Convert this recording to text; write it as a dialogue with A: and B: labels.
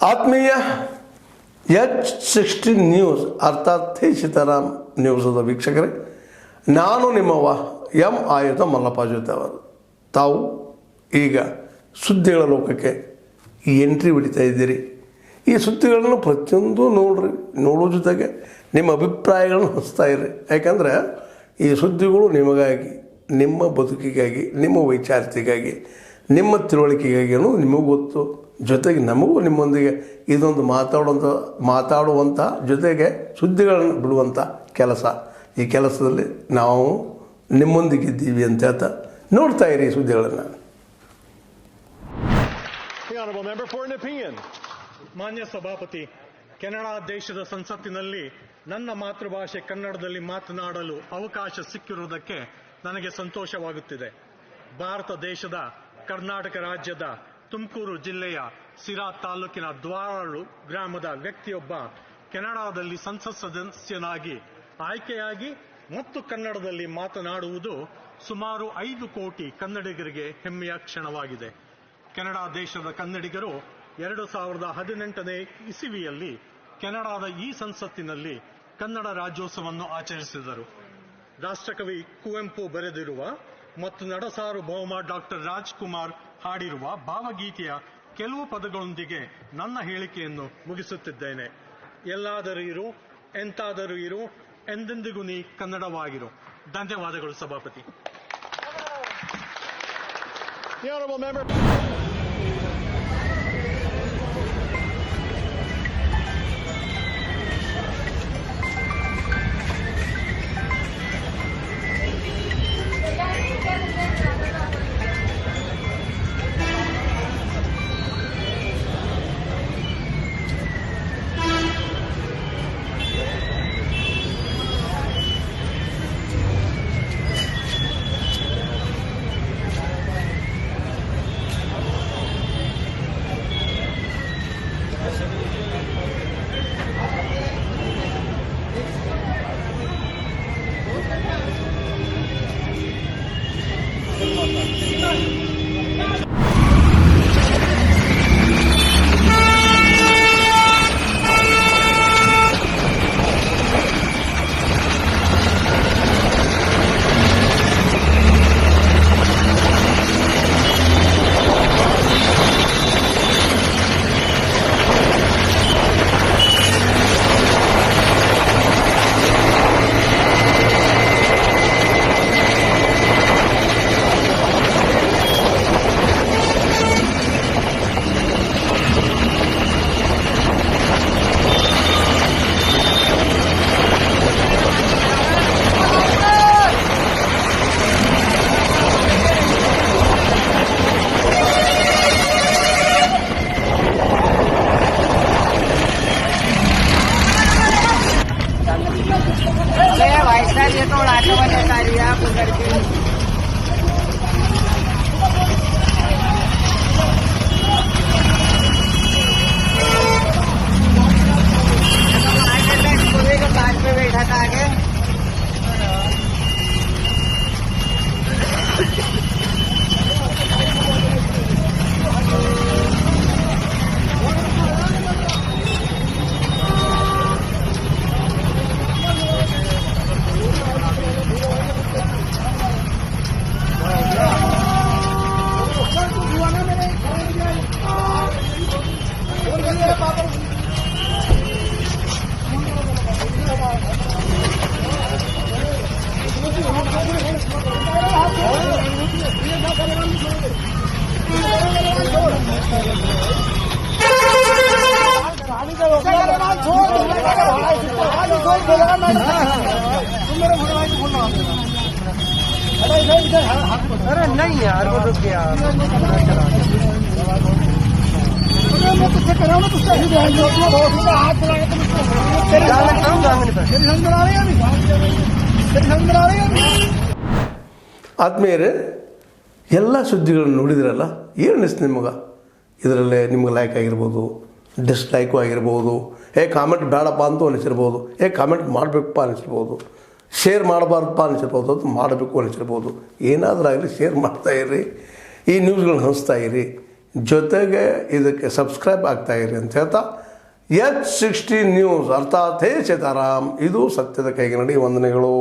A: ಆತ್ಮೀಯ H16 news ಅರ್ಥಾತ್ ಥೇ ಸೀತಾರಾಮ್ ನ್ಯೂಸದ ವೀಕ್ಷಕರೇ, ನಾನು ನಿಮ್ಮವ ಎಂ ಆಯುಧ ಮಲ್ಲಪ್ಪ ಜೊತೆ ಅವರು. ತಾವು ಈಗ ಸುದ್ದಿಗಳ ಲೋಕಕ್ಕೆ ಎಂಟ್ರಿ ಹೊಡಿತಾ ಇದ್ದೀರಿ. ಈ ಸುದ್ದಿಗಳನ್ನು ಪ್ರತಿಯೊಂದು ನೋಡೋ ಜೊತೆಗೆ ನಿಮ್ಮ ಅಭಿಪ್ರಾಯಗಳನ್ನು ಹಂಚ್ತಾ ಇರ್ರಿ. ಯಾಕಂದರೆ ಈ ಸುದ್ದಿಗಳು ನಿಮಗಾಗಿ, ನಿಮ್ಮ ಬದುಕಿಗಾಗಿ, ನಿಮ್ಮ ವೈಚಾರಿಕೆಗಾಗಿ, ನಿಮ್ಮ ತಿಳುವಳಿಕೆಗಾಗಿ ಅನ್ನೋದು ನಿಮಗೂ ಗೊತ್ತು. ಜೊತೆಗೆ ನಮಗೂ ನಿಮ್ಮೊಂದಿಗೆ ಇದೊಂದು ಮಾತಾಡುವಂಥ ಜೊತೆಗೆ ಸುದ್ದಿಗಳನ್ನು ಬಿಡುವಂಥ ಕೆಲಸ. ಈ ಕೆಲಸದಲ್ಲಿ ನಾವು ನಿಮ್ಮೊಂದಿಗಿದ್ದೀವಿ ಅಂತ ಹೇಳ್ತಾ ನೋಡ್ತಾ ಇರಿ ಈ ಸುದ್ದಿಗಳನ್ನು.
B: ಮಾನ್ಯ ಸಭಾಪತಿ, ಕೆನಡಾ ದೇಶದ ಸಂಸತ್ತಿನಲ್ಲಿ ನನ್ನ ಮಾತೃಭಾಷೆ ಕನ್ನಡದಲ್ಲಿ ಮಾತನಾಡಲು ಅವಕಾಶ ಸಿಕ್ಕಿರುವುದಕ್ಕೆ ನನಗೆ ಸಂತೋಷವಾಗುತ್ತಿದೆ. ಭಾರತ ದೇಶದ ಕರ್ನಾಟಕ ರಾಜ್ಯದ ತುಮಕೂರು ಜಿಲ್ಲೆಯ ಸಿರಾ ತಾಲೂಕಿನ ದ್ವಾರಾಳು ಗ್ರಾಮದ ವ್ಯಕ್ತಿಯೊಬ್ಬ ಕೆನಡಾದಲ್ಲಿ ಸಂಸತ್ ಸದಸ್ಯನಾಗಿ ಆಯ್ಕೆಯಾಗಿ ಮತ್ತು ಕನ್ನಡದಲ್ಲಿ ಮಾತನಾಡುವುದು ಸುಮಾರು 5 ಕೋಟಿ ಕನ್ನಡಿಗರಿಗೆ ಹೆಮ್ಮೆಯ ಕ್ಷಣವಾಗಿದೆ. ಕೆನಡಾ ದೇಶದ ಕನ್ನಡಿಗರು 2018ನೇ ಇಸವಿಯಲ್ಲಿ ಕೆನಡಾದ ಈ ಸಂಸತ್ತಿನಲ್ಲಿ ಕನ್ನಡ ರಾಜ್ಯೋತ್ಸವವನ್ನು ಆಚರಿಸಿದರು. ರಾಷ್ಟ್ರಕವಿ ಕುವೆಂಪು ಬರೆದಿರುವ ಮತ್ತು ನಡಸಾರ್ವಭೌಮ ಡಾಕ್ಟರ್ ರಾಜ್ಕುಮಾರ್ ಹಾಡಿರುವ ಭಾವಗೀತೆಯ ಕೆಲವು ಪದಗಳೊಂದಿಗೆ ನನ್ನ ಹೇಳಿಕೆಯನ್ನು ಮುಗಿಸುತ್ತಿದ್ದೇನೆ. ಎಲ್ಲಾದರೂ ಇರು, ಎಂತಾದರೂ ಇರು, ಎಂದೆಂದಿಗೂ ನೀ ಕನ್ನಡವಾಗಿರು. ಧನ್ಯವಾದಗಳು ಸಭಾಪತಿ.
C: ये तो उड़ाने वाले कार्य आप करके बात पे बैठा था आगे अरे नहीं यार वो रुक गया
A: ಆತ್ಮೀಯರೇ, ಎಲ್ಲ ಸುದ್ದಿಗಳನ್ನು ನೋಡಿದ್ರಲ್ಲ, ಏನು ಅನಿಸ್ತು ನಿಮಗೆ? ಇದರಲ್ಲೇ ನಿಮ್ಗೆ ಲೈಕ್ ಆಗಿರ್ಬೋದು, ಡಿಸ್ಲೈಕು ಆಗಿರ್ಬೋದು, ಕಾಮೆಂಟ್ ಬೇಡಪ್ಪ ಅಂತೂ ಅನಿಸಿರ್ಬೋದು, ಕಾಮೆಂಟ್ ಮಾಡಬೇಕಪ್ಪ ಅನಿಸಿರ್ಬೋದು, ಶೇರ್ ಮಾಡಬಾರ್ದಪ್ಪ ಅನಿಸಿರ್ಬೋದು, ಅದು ಮಾಡಬೇಕು ಅನಿಸಿರ್ಬೋದು. ಏನಾದರೂ ಆಗಲಿ ಶೇರ್ ಮಾಡ್ತಾಯಿರ್ರಿ, ಈ ನ್ಯೂಸ್ಗಳನ್ನ ಹಂಚ್ತಾ ಇರಿ. ಜೊತೆಗೆ ಇದಕ್ಕೆ ಸಬ್ಸ್ಕ್ರೈಬ್ ಆಗ್ತಾಯಿರಿ ಅಂತ ಹೇಳ್ತಾ H60 ನ್ಯೂಸ್ ಅರ್ಥಾತ್ ಹೇ ಸೀತಾರಾಮ್, ಇದು ಸತ್ಯದ ಕೈಗೆ ನಡಿ. ವಂದನೆಗಳು.